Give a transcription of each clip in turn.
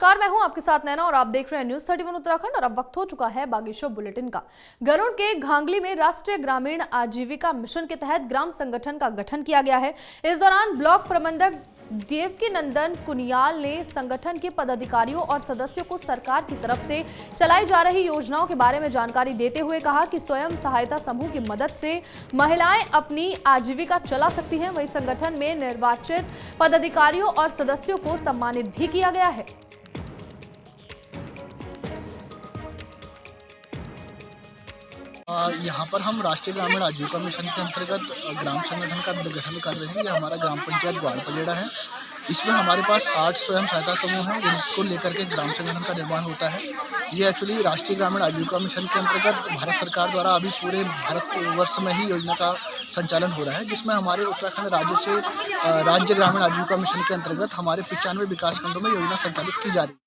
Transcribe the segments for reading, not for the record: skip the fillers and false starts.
नमस्कार, मैं हूं आपके साथ नैना और आप देख रहे हैं न्यूज 31 उत्तराखंड। और अब वक्त हो चुका है बागेश्वर बुलेटिन का। गरुड़ के घांगली में राष्ट्रीय ग्रामीण आजीविका मिशन के तहत ग्राम संगठन का गठन किया गया है। इस दौरान ब्लॉक प्रबंधक देवकी नंदन कुनियाल ने संगठन के पदाधिकारियों और सदस्यों को सरकार की तरफ से चलाई जा रही योजनाओं के बारे में जानकारी देते हुए कहा कि स्वयं सहायता समूह की मदद से महिलाएं अपनी आजीविका चला सकती हैं। वहीं संगठन में निर्वाचित पदाधिकारियों और सदस्यों को सम्मानित भी किया गया है। यहाँ पर हम राष्ट्रीय ग्रामीण आजीविका मिशन के अंतर्गत ग्राम संगठन का गठन कर रहे हैं। ये हमारा ग्राम पंचायत ग्वालपजेड़ा है। इसमें हमारे पास 8 स्वयं सहायता समूह हैं जिनको लेकर के ग्राम संगठन का निर्माण होता है। ये एक्चुअली राष्ट्रीय ग्रामीण आजीविका मिशन के अंतर्गत भारत सरकार द्वारा अभी पूरे भारत वर्ष में ही योजना का संचालन हो रहा है, जिसमें हमारे उत्तराखंड राज्य से राज्य ग्रामीण आजीविका मिशन के अंतर्गत हमारे 95 विकास खंडों में योजना संचालित की जा रही है।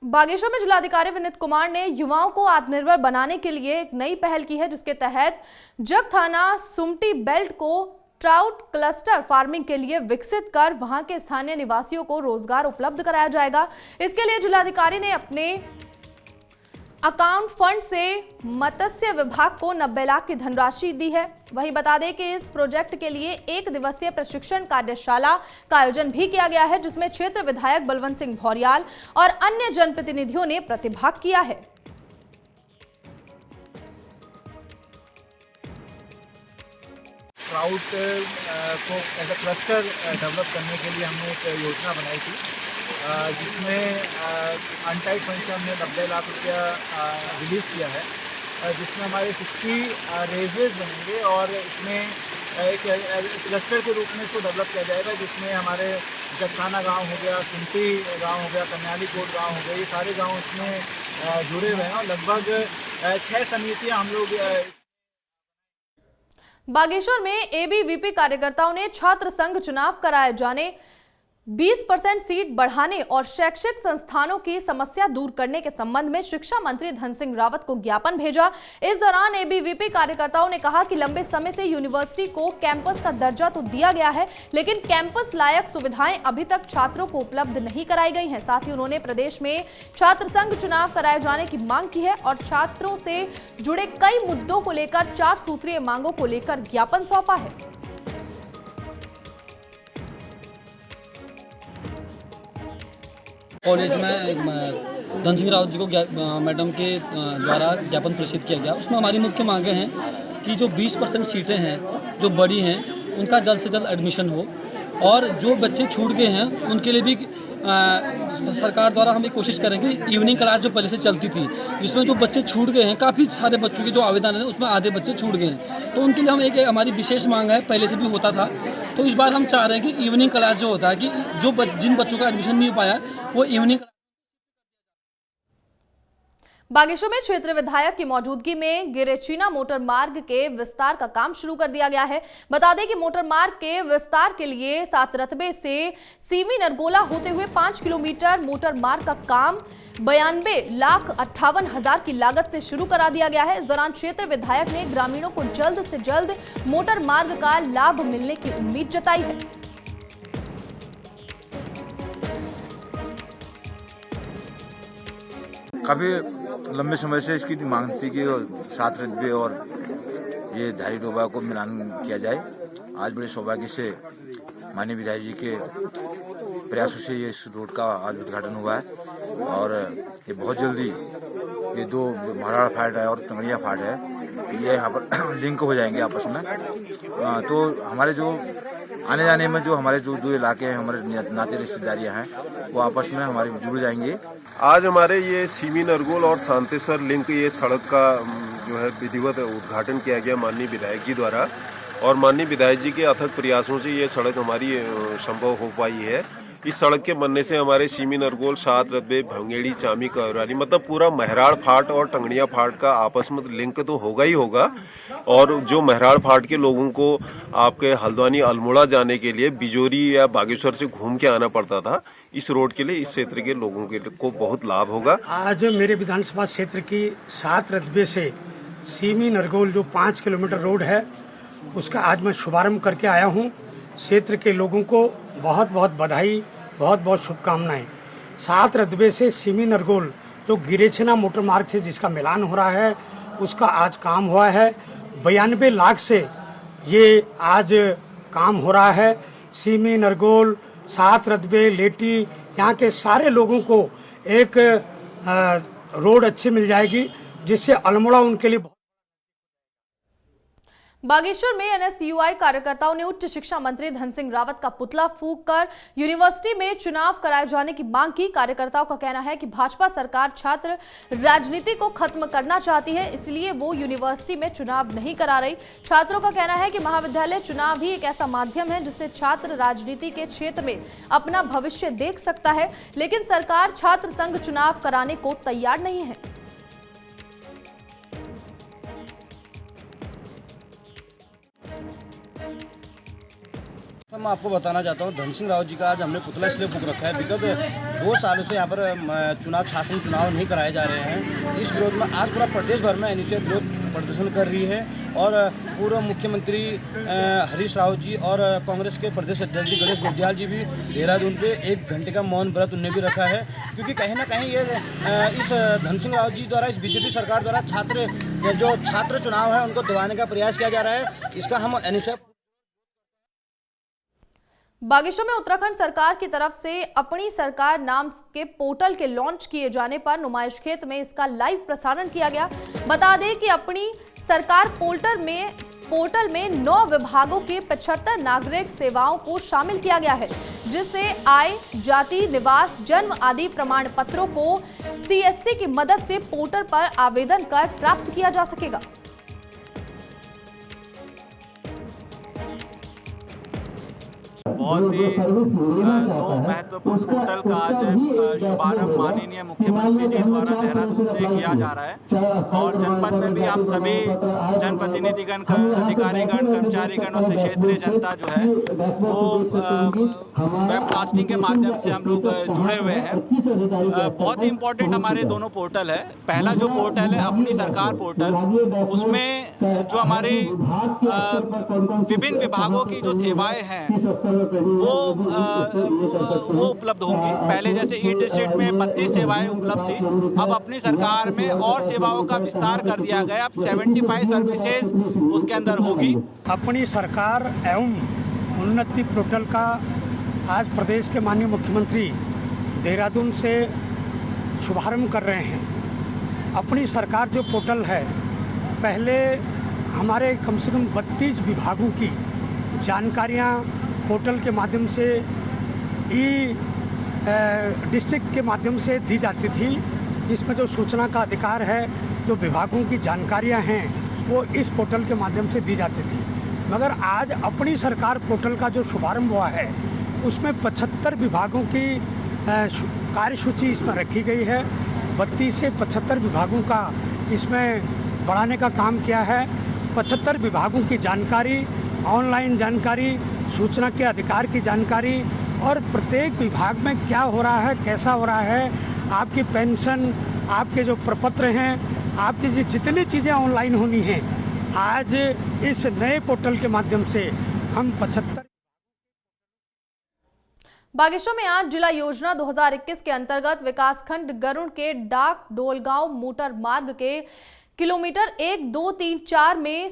बागेश्वर में जिलाधिकारी विनीत कुमार ने युवाओं को आत्मनिर्भर बनाने के लिए एक नई पहल की है, जिसके तहत जग थाना सुमटी बेल्ट को ट्राउट क्लस्टर फार्मिंग के लिए विकसित कर वहां के स्थानीय निवासियों को रोजगार उपलब्ध कराया जाएगा। इसके लिए जिलाधिकारी ने अपने अकाउंट फंड से मत्स्य विभाग को 90 लाख की धनराशि दी है। वहीं बता दें कि इस प्रोजेक्ट के लिए 1 दिवसीय प्रशिक्षण कार्यशाला का आयोजन भी किया गया है, जिसमें क्षेत्र विधायक बलवंत सिंह भौरियाल और अन्य जनप्रतिनिधियों ने प्रतिभाग किया है। ट्राउट को एज अ क्लस्टर डेवलप करने के लिए हमने एक योजना बनाई थी, जिसमें अनटाइड फंड से हमने 90 लाख रुपया रिलीज़ किया है, जिसमें हमारे 60 रेजेस बनेंगे और इसमें एक क्लस्टर के रूप में इसको डेवलप किया जाएगा, जिसमें हमारे जगथाना गांव हो गया, सुमटी गांव हो गया, कन्याली कोट गांव हो गया, ये सारे गांव इसमें जुड़े हुए हैं और लगभग 6 समितियां हम लोग। बागेश्वर में एबीवीपी कार्यकर्ताओं ने छात्र संघ चुनाव कराए जाने, 20% सीट बढ़ाने और शैक्षिक संस्थानों की समस्या दूर करने के संबंध में शिक्षा मंत्री धन सिंह रावत को ज्ञापन भेजा। इस दौरान एबीवीपी कार्यकर्ताओं ने कहा कि लंबे समय से यूनिवर्सिटी को कैंपस का दर्जा तो दिया गया है, लेकिन कैंपस लायक सुविधाएं अभी तक छात्रों को उपलब्ध नहीं कराई गई हैं। साथ ही उन्होंने प्रदेश में छात्र संघ चुनाव कराए जाने की मांग की है और छात्रों से जुड़े कई मुद्दों को लेकर 4 सूत्रीय मांगों को लेकर ज्ञापन सौंपा है। कॉलेज में धन सिंह रावत जी को मैडम के द्वारा ज्ञापन प्रेषित किया गया। उसमें हमारी मुख्य मांगें हैं कि जो 20% सीटें हैं जो बड़ी हैं उनका जल्द से जल्द एडमिशन हो, और जो बच्चे छूट गए हैं उनके लिए भी सरकार द्वारा हम ये कोशिश करेंगे। इवनिंग क्लास जो पहले से चलती थी, जिसमें जो बच्चे छूट गए हैं, काफ़ी सारे बच्चों के जो आवेदन है उसमें आधे बच्चे छूट गए हैं, तो उनके लिए हम एक हमारी विशेष मांग है, पहले से भी होता था, तो इस बार हम चाह रहे हैं कि इवनिंग क्लास जो होता है कि जो जिन बच्चों का एडमिशन नहीं हो पाया वो इवनिंग। बागेश्वर में क्षेत्र विधायक की मौजूदगी में गिरेचीना मोटर मार्ग के विस्तार का काम शुरू कर दिया गया है। बता दें कि मोटर मार्ग के विस्तार के लिए 7 रतबे से सीमी नरगोला होते हुए 5 किलोमीटर मोटर मार्ग का काम 92,58,000 की लागत से शुरू करा दिया गया है। इस दौरान क्षेत्र विधायक ने ग्रामीणों को जल्द से जल्द मोटर मार्ग का लाभ मिलने की उम्मीद जताई है। काफ़ी लंबे समय से इसकी मांग थी कि 7 रतबे और ये धारी डोबा को मिलान किया जाए। आज बड़े सौभाग्य से माननीय विधायक जी के प्रयासों से ये इस रोड का आज उद्घाटन हुआ है और ये बहुत जल्दी ये 2 महाराणा फाट है और तंगड़िया फाट है, ये यहाँ पर लिंक हो जाएंगे आपस में। तो हमारे जो आने जाने में जो हमारे जो 2 इलाके हैं, हमारे नाते रिश्तेदारियाँ हैं, वो आपस में हमारी जुड़ जाएंगे। आज हमारे ये सीमी नरगोल और शांतेश्वर लिंक ये सड़क का जो है विधिवत उद्घाटन किया गया माननीय विधायक जी द्वारा, और माननीय विधायक जी के अथक प्रयासों से ये सड़क हमारी संभव हो पाई है। इस सड़क के बनने से हमारे सीमी नरगोल, 7 रतबे, भंगेड़ी, चामी, करौली मतलब पूरा महराड़ फाट और टंगड़िया फाट का आपस में लिंक तो होगा ही होगा। और जो महराड़ फाट के लोगों को आपके हल्द्वानी अल्मोड़ा जाने के लिए बिजोरी या बागेश्वर से घूम के आना पड़ता था, इस रोड के लिए इस क्षेत्र के लोगों के को बहुत लाभ होगा। आज मेरे विधानसभा क्षेत्र की 7 रतबे से सीमी नरगोल जो 5 किलोमीटर रोड है, उसका आज मैं शुभारंभ करके आया हूँ। क्षेत्र के लोगों को बहुत बहुत बधाई, बहुत बहुत शुभकामनाएं। 7 रतबे से सिमी नरगोल जो गिरेछना मोटर मार्ग से जिसका मिलान हो रहा है, उसका आज काम हुआ है। 92 लाख से ये आज काम हो रहा है। सिमी नरगोल, 7 रतबे, लेटी, यहाँ के सारे लोगों को एक रोड अच्छी मिल जाएगी, जिससे अल्मोड़ा उनके लिए। बागेश्वर में एनएसयूआई कार्यकर्ताओं ने उच्च शिक्षा मंत्री धन सिंह रावत का पुतला फूंक कर यूनिवर्सिटी में चुनाव कराए जाने की मांग की। कार्यकर्ताओं का कहना है कि भाजपा सरकार छात्र राजनीति को खत्म करना चाहती है, इसलिए वो यूनिवर्सिटी में चुनाव नहीं करा रही। छात्रों का कहना है कि महाविद्यालय चुनाव ही एक ऐसा माध्यम है जिससे छात्र राजनीति के क्षेत्र में अपना भविष्य देख सकता है, लेकिन सरकार छात्र संघ चुनाव कराने को तैयार नहीं है। मैं आपको बताना चाहता हूँ, धन सिंह रावत जी का आज हमने पुतला इसलिए फूंक रखा है विगत 2 सालों से यहाँ पर शासन चुनाव नहीं कराए जा रहे हैं। इस विरोध में आज पूरा प्रदेश भर में एनएसयूआई विरोध प्रदर्शन कर रही है और पूर्व मुख्यमंत्री हरीश रावत जी और कांग्रेस के प्रदेश अध्यक्ष गणेश गोड्याल जी भी देहरादून पे 1 घंटे का मौन व्रत उन्हें भी रखा है, क्योंकि कहीं ना कहीं ये इस धन सिंह रावत जी द्वारा, इस बीजेपी सरकार द्वारा छात्र चुनाव है उनको दबाने का प्रयास किया जा रहा है। इसका हम एनएसयूआई। बागेश्वर में उत्तराखंड सरकार की तरफ से अपनी सरकार नाम के पोर्टल के लॉन्च किए जाने पर नुमाइश खेत में इसका लाइव प्रसारण किया गया। बता दें कि अपनी सरकार पोर्टल में 9 विभागों के 75 नागरिक सेवाओं को शामिल किया गया है, जिससे आय, जाति, निवास, जन्म आदि प्रमाण पत्रों को सीएचसी की मदद से पोर्टल पर आवेदन कर प्राप्त किया जा सकेगा। बहुत ही दो महत्वपूर्ण पोर्टल का आज शुभारंभ माननीय मुख्यमंत्री जी द्वारा देहरादून से किया जा रहा है और जनपद में भी हम सभी जनप्रतिनिधिगण, अधिकारीगण, कर्मचारीगण और क्षेत्रीय जनता जो है वो वेबकास्टिंग के माध्यम से हम लोग जुड़े हुए हैं। बहुत ही इम्पोर्टेंट हमारे दोनों पोर्टल है। पहला जो पोर्टल है अपनी सरकार पोर्टल, उसमें जो हमारे विभिन्न विभागों की जो सेवाएं हैं वो उपलब्ध होंगी। पहले जैसे ई डिस्ट्रिक्ट में 32 सेवाएं उपलब्ध थी, अब अपनी सरकार में और सेवाओं का विस्तार कर दिया गया। अब 75 सर्विसेज उसके अंदर होगी। अपनी सरकार एवं उन्नति पोर्टल का आज प्रदेश के माननीय मुख्यमंत्री देहरादून से शुभारंभ कर रहे हैं। अपनी सरकार जो पोर्टल है, पहले हमारे कम से कम 32 विभागों की जानकारियां पोर्टल के माध्यम से ई डिस्ट्रिक्ट के माध्यम से दी जाती थी, जिसमें जो सूचना का अधिकार है, जो विभागों की जानकारियां हैं वो इस पोर्टल के माध्यम से दी जाती थी। मगर आज अपनी सरकार पोर्टल का जो शुभारंभ हुआ है, उसमें 75 विभागों की कार्यसूची इसमें रखी गई है। 32 से 75 विभागों का इसमें बढ़ाने का काम किया है। 75 विभागों की जानकारी, ऑनलाइन जानकारी, सूचना के अधिकार की जानकारी और प्रत्येक विभाग में क्या हो रहा है, कैसा हो रहा है, आपकी पेंशन, आपके जो प्रपत्र हैं, आपकी जितनी चीज़ें ऑनलाइन होनी हैं, आज इस नए पोर्टल के माध्यम से हम 75। बागेश्वर में आज जिला योजना 2021 के अंतर्गत विकासखंड गरुड़ के डाक डोलगांव मोटर मार्ग के किलोमीटर 1, 2, 3, 4 में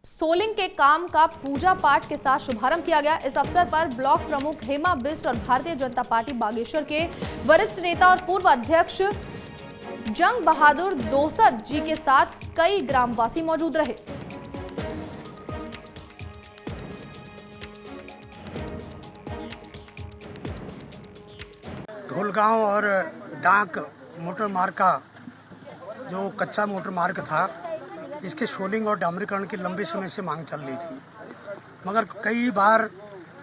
सोलिंग के काम का पूजा पाठ के साथ शुभारंभ किया गया। इस अवसर पर ब्लॉक प्रमुख हेमा बिष्ट और भारतीय जनता पार्टी बागेश्वर के वरिष्ठ नेता और पूर्व अध्यक्ष जंग बहादुर दोसद जी के साथ कई ग्रामवासी मौजूद रहे। ढोलगांव और डाक मोटर मार्ग का जो कच्चा मोटर मार्ग था, इसके सोलिंग और डामरीकरण की लंबे समय से मांग चल रही थी, मगर कई बार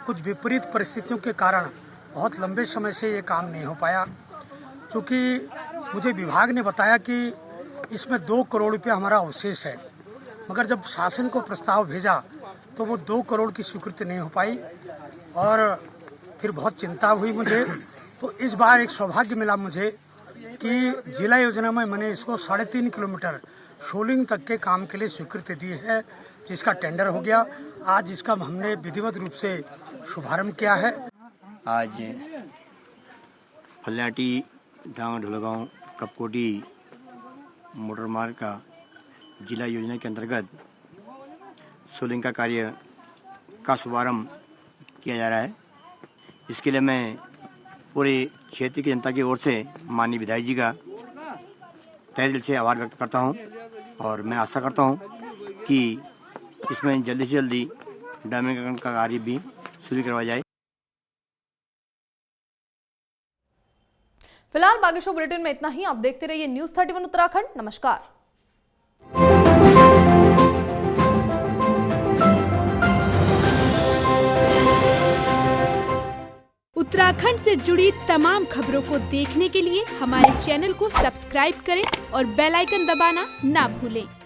कुछ विपरीत परिस्थितियों के कारण बहुत लंबे समय से ये काम नहीं हो पाया। क्योंकि मुझे विभाग ने बताया कि इसमें 2 करोड़ रुपये हमारा अवशेष है, मगर जब शासन को प्रस्ताव भेजा तो वो 2 करोड़ की स्वीकृति नहीं हो पाई और फिर बहुत चिंता हुई मुझे। तो इस बार एक सौभाग्य मिला मुझे कि जिला योजना में मैंने इसको 3.5 किलोमीटर शोलिंग तक के काम के लिए स्वीकृति दी है, जिसका टेंडर हो गया। आज इसका हमने विधिवत रूप से शुभारंभ किया है। आज फल्याटी डांग ढोलगांव कपकोटी मोटर मार्ग का जिला योजना के अंतर्गत सोलिंग का कार्य का शुभारंभ किया जा रहा है। इसके लिए मैं पूरे क्षेत्र की जनता की ओर से माननीय विधायक जी का तहे दिल से आभार व्यक्त करता हूं और मैं आशा करता हूं कि इसमें जल्दी से जल्दी डामरीकरण का कार्य भी शुरू करवाया जाए। फिलहाल बागेश्वर बुलेटिन में इतना ही। आप देखते रहिए न्यूज़ 31 उत्तराखंड। नमस्कार। उत्तराखंड से जुड़ी तमाम खबरों को देखने के लिए हमारे चैनल को सब्सक्राइब करें और बेल आइकन दबाना ना भूलें।